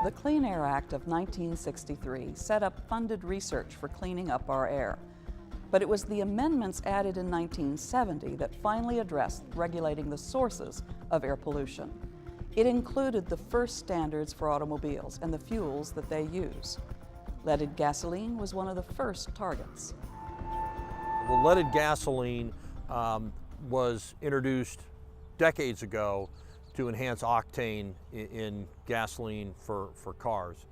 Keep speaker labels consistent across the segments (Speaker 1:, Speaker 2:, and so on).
Speaker 1: The Clean Air Act of 1963 set up funded research for cleaning up our air. But it was the amendments added in 1970 that finally addressed regulating the sources of air pollution. It included the first standards for automobiles and the fuels that they use. Leaded gasoline was one of the first targets.
Speaker 2: Well, leaded gasoline was introduced decades ago to enhance octane in gasoline for cars.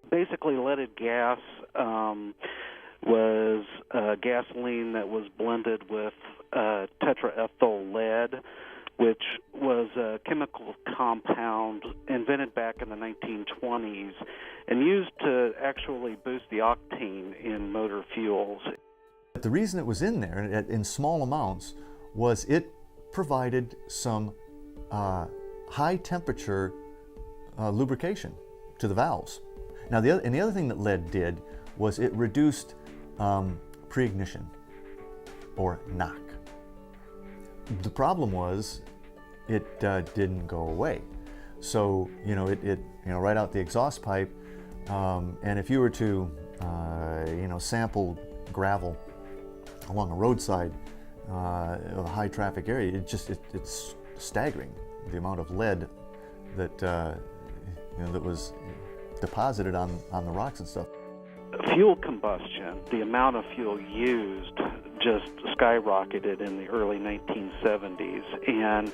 Speaker 3: Basically, leaded gas was gasoline that was blended with tetraethyl lead, which was a chemical compound invented back in the 1920s and used to actually boost the octane in motor fuels.
Speaker 4: The reason it was in there in small amounts was it provided some high temperature lubrication to the valves. Now the other thing that lead did was it reduced pre-ignition, or knock. The problem was it didn't go away. So it right out the exhaust pipe, and if you were to sample gravel along a roadside of a high traffic area, it's staggering the amount of lead that that was deposited on the rocks and stuff.
Speaker 3: Fuel combustion, the amount of fuel used just skyrocketed in the early 1970s, and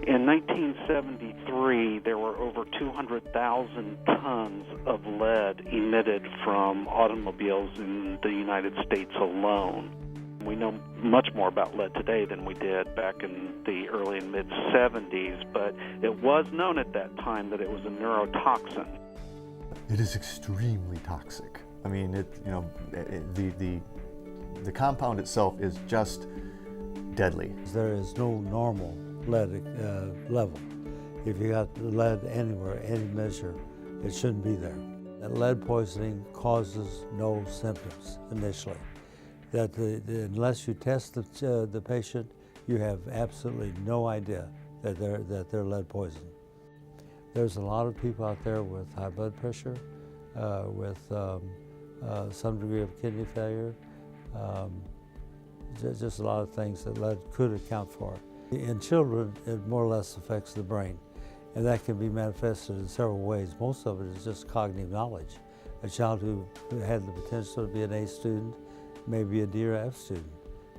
Speaker 3: in 1973 there were over 200,000 tons of lead emitted from automobiles in the United States alone. We know much more about lead today than we did back in the early and mid-70s, but it was known at that time that it was a neurotoxin.
Speaker 4: It is extremely toxic. I mean, the compound itself is just deadly.
Speaker 5: There is no normal lead level. If you got lead anywhere, any measure, it shouldn't be there. That lead poisoning causes no symptoms initially. That unless you test the patient, you have absolutely no idea that they're lead poisoned. There's a lot of people out there with high blood pressure, with some degree of kidney failure, just a lot of things that lead could account for. In children, it more or less affects the brain, and that can be manifested in several ways. Most of it is just cognitive knowledge. A child who had the potential to be an A student may be a D or F student,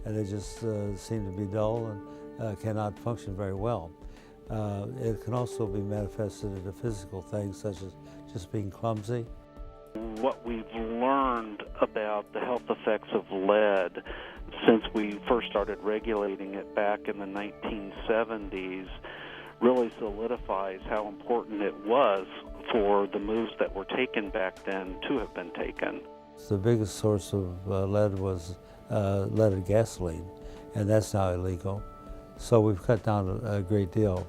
Speaker 5: and they just seem to be dull and cannot function very well. It can also be manifested into physical things such as just being clumsy.
Speaker 3: What we've learned about the health effects of lead since we first started regulating it back in the 1970s really solidifies how important it was for the moves that were taken back then to have been taken.
Speaker 5: The biggest source of lead was leaded gasoline, and that's now illegal. So we've cut down a great deal.